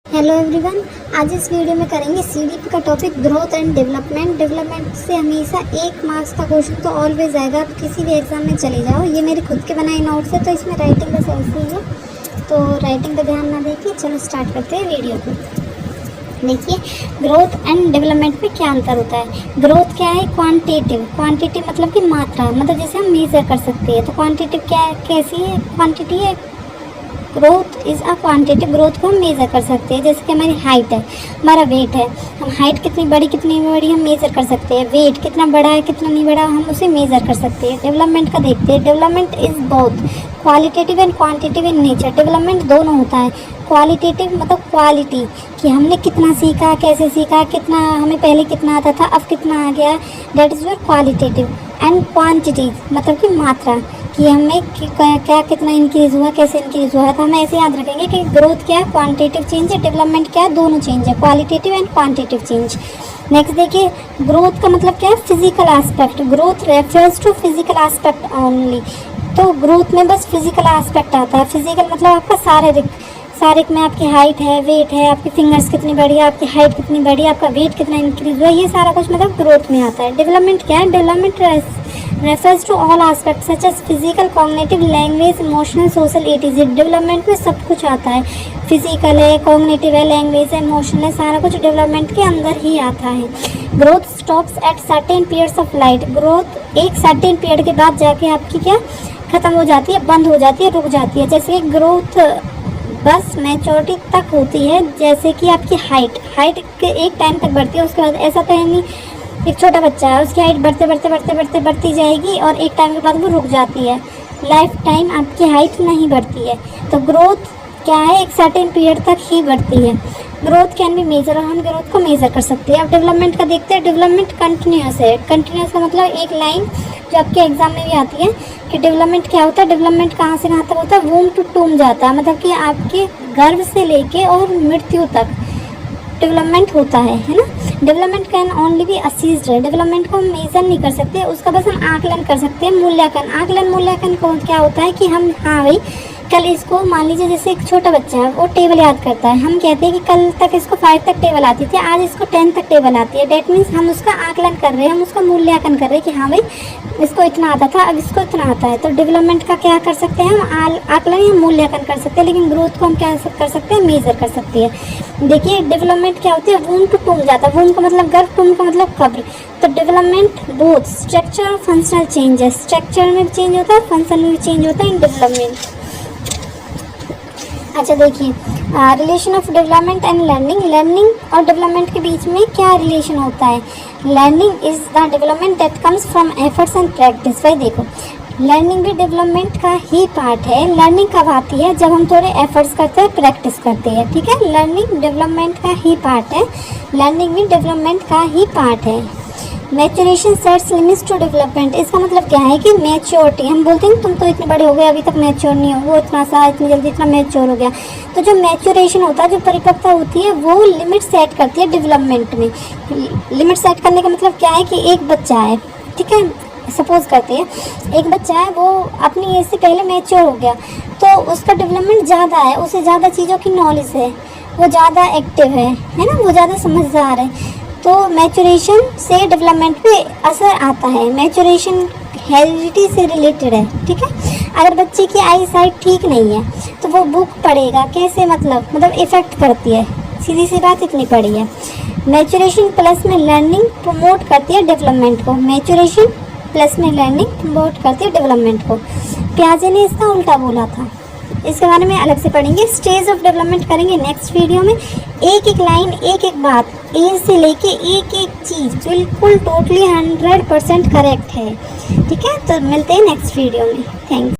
Hello everyone, आज इस video में करेंगे सीडीपी का topic growth and development. Development से हमेशा 1 मार्क्स का क्वेश्चन तो ऑलवेज आएगा। आप किसी भी एग्जाम में चले जाओ। ये मेरे खुद के बनाए नोट्स है, तो इसमें राइटिंग बस ऐसी ही है, तो राइटिंग पे ध्यान ना देखिए। चलो स्टार्ट करते हैं वीडियो को। देखिए, ग्रोथ एंड डेवलपमेंट में क्या अंतर होता है। ग्रोथ क्या है? क्वांटिटिव मतलब कि मात्रा, मतलब जैसे हम मेज़र कर सकते हैं। तो क्वांटिटिव क्या है, कैसी है? क्वांटिटी है। Growth is a quantitative, growth को हम मेज़र कर सकते हैं। जैसे कि हमारी हाइट है, हमारा वेट है, हम हाइट कितनी बड़ी हम मेज़र कर सकते हैं। वेट कितना बड़ा है, कितना नहीं बड़ा, हम उसे मेज़र कर सकते हैं। डेवलपमेंट का देखते हैं। Development is both qualitative and quantitative in nature. Development दोनों होता है। क्वालिटेटिव मतलब क्वालिटी, कि हमने कितना सीखा, कैसे सीखा, कितना हमें पहले कितना आता था, अब कितना आ गया, that is your qualitative. And quantity मतलब कि मात्रा, कि हमें क्या कितना इंक्रीज़ हुआ, कैसे इंक्रीज़ हुआ। तो हम ऐसे याद रखेंगे कि ग्रोथ क्या है, क्वांटिटेटिव चेंज है, डेवलपमेंट क्या है, दोनों चेंज है, qualitative and quantitative change. Next देखिए, ग्रोथ का मतलब क्या है, physical aspect. Growth refers to physical aspect only. तो ग्रोथ में बस फिजिकल एस्पेक्ट आता है। फिजिकल मतलब आपका शारीरिक में आपकी हाइट है, वेट है, आपकी फिंगर्स कितनी बड़ी है, आपकी हाइट कितनी बड़ी है, आपका वेट कितना इंक्रीज हुआ, ये सारा कुछ मतलब ग्रोथ में आता है। डेवलपमेंट क्या है? Development refers to all aspect such as physical, cognitive, language, emotional, social, etc। Development में सब कुछ आता है। फिजिकल है, कॉग्निटिव है, लैंग्वेज है, इमोशनल है, सारा कुछ डेवलपमेंट के अंदर ही आता है। Growth stops at certain periods of life. Growth एक सर्टेन पीरियड के बाद जाके आपकी क्या खत्म हो जाती है, बंद हो जाती है, रुक जाती है। जैसे कि ग्रोथ बस मैच्योरिटी तक होती है। जैसे कि आपकी हाइट के एक टाइम तक बढ़ती है, उसके बाद ऐसा तो है नहीं, एक छोटा बच्चा है, उसकी हाइट बढ़ती जाएगी और एक टाइम के बाद वो रुक जाती है। लाइफ टाइम आपकी हाइट नहीं बढ़ती है। तो ग्रोथ क्या है, एक सर्टेन पीरियड तक ही बढ़ती है। ग्रोथ कैन बी मेजर, और हम ग्रोथ को मेज़र कर सकते हैं। अब डेवलपमेंट का देखते हैं। डेवलपमेंट कंटिन्यूस है। कंटिन्यूस का मतलब एक लाइन जो आपके एग्जाम में भी आती है कि डेवलपमेंट क्या होता है। डेवलपमेंट कहाँ से कहाँ तक होता है? वूम टू टूम जाता है, मतलब कि आपके गर्भ से लेके और मृत्यु तक डेवलपमेंट होता है ना। डेवलपमेंट कैन ओनली बी असीज्ड है। डेवलपमेंट को हम मेज़र नहीं कर सकते, उसका बस हम आकलन कर सकते हैं। मूल्यांकन क्या होता है कि हम, हाँ भाई, कल इसको मान लीजिए जैसे एक छोटा बच्चा है, वो टेबल याद करता है। हम कहते हैं कि कल तक इसको 5 तक टेबल आती थी, आज इसको 10 तक टेबल आती है। डेट मीन्स हम उसका आकलन कर रहे हैं, हम उसका मूल्यांकन कर रहे हैं कि हाँ भाई, इसको इतना आता था, अब इसको इतना आता है। तो डेवलपमेंट का क्या कर सकते हैं हम? आकलन या मूल्यांकन कर सकते हैं। लेकिन ग्रोथ को हम क्या कर सकते हैं? मेज़र कर सकते हैं। देखिए, डेवलपमेंट क्या होती है? वूम टू टूम जाता है। वूम का मतलब गर्भ, टूम का मतलब कब्र। तो डेवलपमेंट बोथ स्ट्रक्चर और फंक्शनल चेंजेस, स्ट्रक्चर में भी चेंज होता है, फंक्शन में भी चेंज होता है इन डेवलपमेंट। अच्छा देखिए, relation of development and learning और डेवलपमेंट के बीच में क्या रिलेशन होता है? Learning is the development that comes from efforts and practice. भाई देखो, लर्निंग भी डेवलपमेंट का ही पार्ट है। लर्निंग कब आती है? जब हम थोड़े एफर्ट्स करते हैं, प्रैक्टिस करते हैं, ठीक है। लर्निंग डेवलपमेंट का ही पार्ट है। लर्निंग भी डेवलपमेंट का ही पार्ट है। Maturation sets limits to development. इसका मतलब क्या है कि मैच्योरिटी, हम बोलते हैं तुम तो इतने बड़े हो गए, अभी तक मैच्योर नहीं हो, वो इतनी जल्दी इतना मैच्योर हो गया। तो जो मैच्योरेशन होता है, जो परिपक्वता होती है, वो लिमिट सेट करती है डेवलपमेंट में। लिमिट सेट करने का मतलब क्या है कि एक बच्चा है, ठीक है, सपोज करते हैं एक बच्चा है, वो अपनी एज से पहले मैच्योर हो गया, तो उसका डेवलपमेंट ज़्यादा है, उसे ज़्यादा चीज़ों की नॉलेज है, वो ज़्यादा एक्टिव है ना, वो ज़्यादा समझदार है। तो मैच्योरेशन से डेवलपमेंट पे असर आता है। मैच्योरेशन हेरिडिटी से रिलेटेड है, ठीक है। अगर बच्चे की आई साइट ठीक नहीं है तो वो बुक पढ़ेगा कैसे, मतलब इफ़ेक्ट करती है। सीधी सी बात इतनी पड़ी है। मैच्योरेशन प्लस में लर्निंग प्रमोट करती है डेवलपमेंट को। मैच्योरेशन प्लस में लर्निंग प्रमोट करती है डेवलपमेंट को। पियाजे ने इसका उल्टा बोला था। इसके बारे में अलग से पढ़ेंगे। स्टेज ऑफ डेवलपमेंट करेंगे नेक्स्ट वीडियो में। एक एक लाइन, एक एक बात, एज से लेके एक एक चीज़ बिल्कुल टोटली 100% करेक्ट है, ठीक है। तो मिलते हैं नेक्स्ट वीडियो में। थैंक्स।